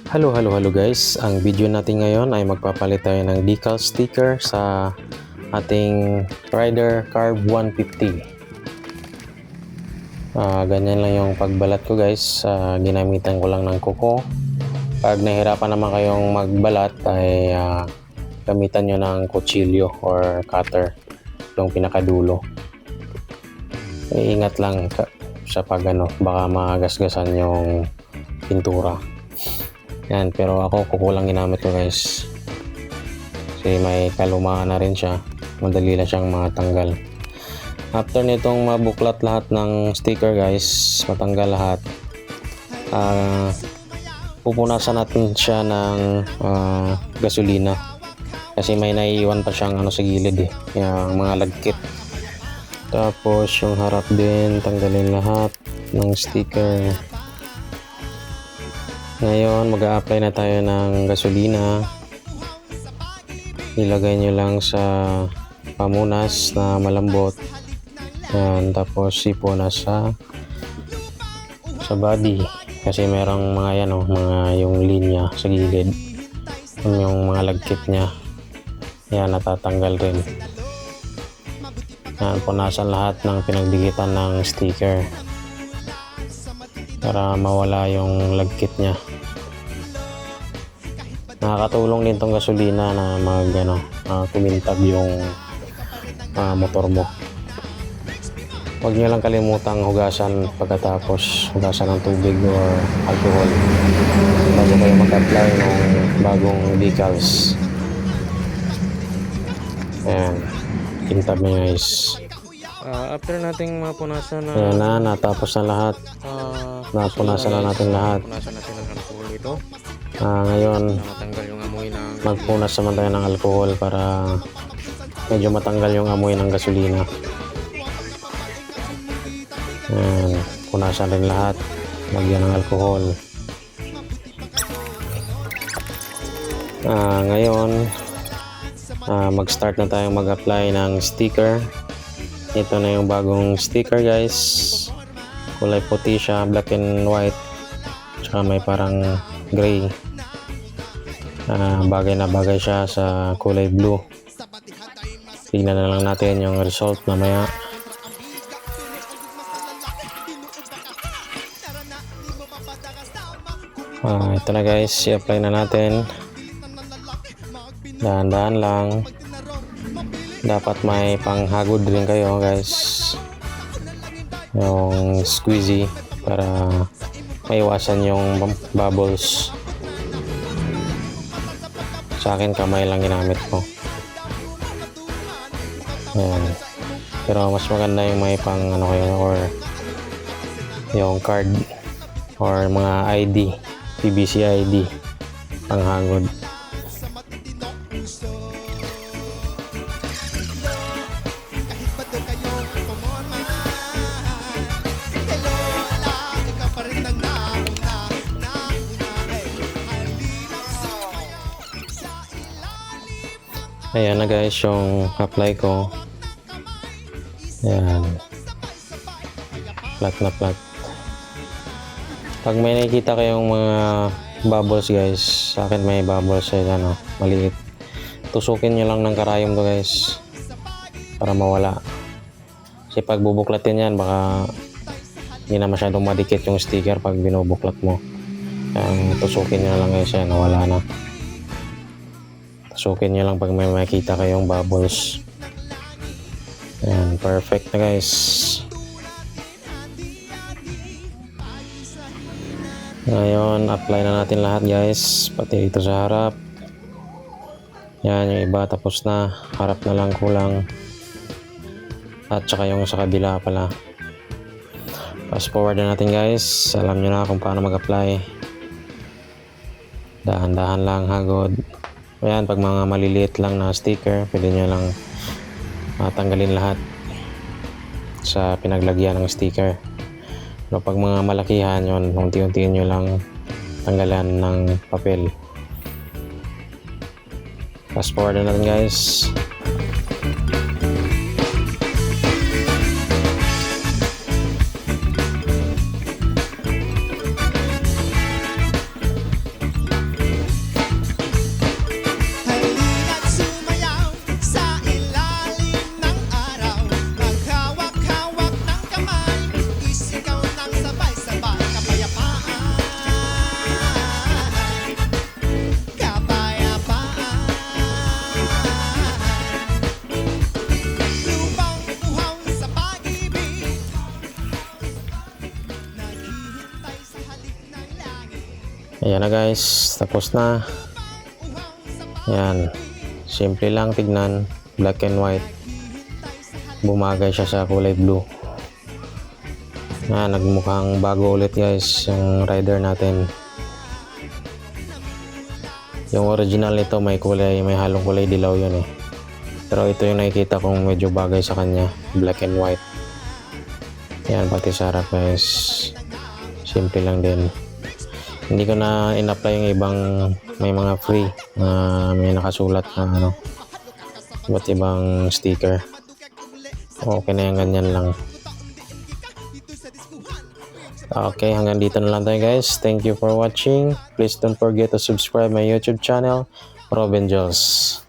Hello guys. Ang video natin ngayon ay magpapalit tayo ng decal sticker sa ating Rider Carb 150. Ganyan lang yung pagbalat ko guys. Ginamitan ko lang ng kuko. Pag nahirapan naman kayong magbalat ay gamitan nyo ng kutsilyo or cutter, yung pinakadulo. Ingat lang sa baka magasgasan yung pintura. Yan, pero ako kukulang ginamit ko guys. Kasi may kalumaan na rin siya. Madali lang siyang matanggal. After nitong mabuklat lahat ng sticker guys, matanggal lahat, pupunasan natin siya ng gasolina. Kasi may naiiwan pa siyang sa gilid yung mga lagkit. Tapos yung harap din, tanggalin lahat ng sticker. Ngayon, mag-a-apply na tayo ng gasolina. Ilagay nyo lang sa pamunas na malambot. Yan, tapos sipo na sa body. Kasi merong mga mga yung linya sa gilid. Yung mga lagkit niya. Yan, natatanggal rin. Yan, punasan lahat ng pinagdikitan ng sticker para mawala yung lagkit niya. Nakakatulong din tong gasolina na kumintab yung motor mo. Huwag nyo lang kalimutang hugasan pagkatapos, hugasan ng tubig or alcohol bago kayo mag-apply ng bagong decals. Ayan, kintab nyo guys. After nating mapunasan na, ayan na, natapos na lahat. Napunasan na natin lahat. Punasan natin ng alcohol ito. Ngayon, matanggal yung amoy ng magpunas naman tayo ng alcohol para medyo matanggal yung amoy ng gasolina. Ayan, punasan rin lahat. Lagyan ng alcohol. Ngayon, mag-start na tayong mag-apply ng sticker. Ito na yung bagong sticker guys. Kulay puti siya, black and white. Tsaka may parang gray. Bagay na bagay siya sa kulay blue. Tingnan na lang natin yung result mamaya. Ito na guys, i-apply na natin. Dahan-dahan lang. Dapat may panghagod rin kayo guys, yung squeezy, para maiwasan yung bubbles. Sa akin kamay lang ginamit ko. Ayan. Pero mas maganda yung may pang kayo, or yung card or mga ID, PVC ID panghagod. Ayan na guys yung apply ko. Ayan, flat na flat. Pag may nakikita kayong mga bubbles guys, sa akin may bubbles maliit, tusukin nyo lang ng karayom to guys para mawala. Kasi pag bubuklatin yan, baka hindi na masyadong madikit yung sticker pag binubuklat mo. Tusukin nyo lang guys, yan, nawala na. Tusukin nyo lang pag may makita kayong bubbles. Ayan, perfect na guys. Ngayon, apply na natin lahat guys, pati ito sa harap. Yan, yung iba tapos na, harap na lang kulang. At saka yung sa kabila pala. Fast forward na natin guys. Alam nyo na kung paano mag-apply. Dahan-dahan lang, hagod. Ayan, pag mga maliliit lang na sticker, pwede nyo lang tanggalin lahat sa pinaglagyan ng sticker. Pero pag mga malakihan, yun, unti-untiin nyo lang tanggalan ng papel. Fast forward na natin guys. Ayan na guys, tapos na. Ayan, simple lang tignan, black and white. Bumagay siya sa kulay blue. Ayan, nagmukhang bago ulit guys yung rider natin. Yung original nito may halong kulay dilaw yun eh. Pero ito yung nakikita kong medyo bagay sa kanya, black and white. Ayan, pati sa harap guys, simple lang din. Hindi ko na in-apply yung ibang, may mga free na may nakasulat na iba't ibang sticker. Okay na yung ganyan lang. Okay, hanggang dito na lang tayo guys. Thank you for watching. Please don't forget to subscribe my YouTube channel, Robin Jules.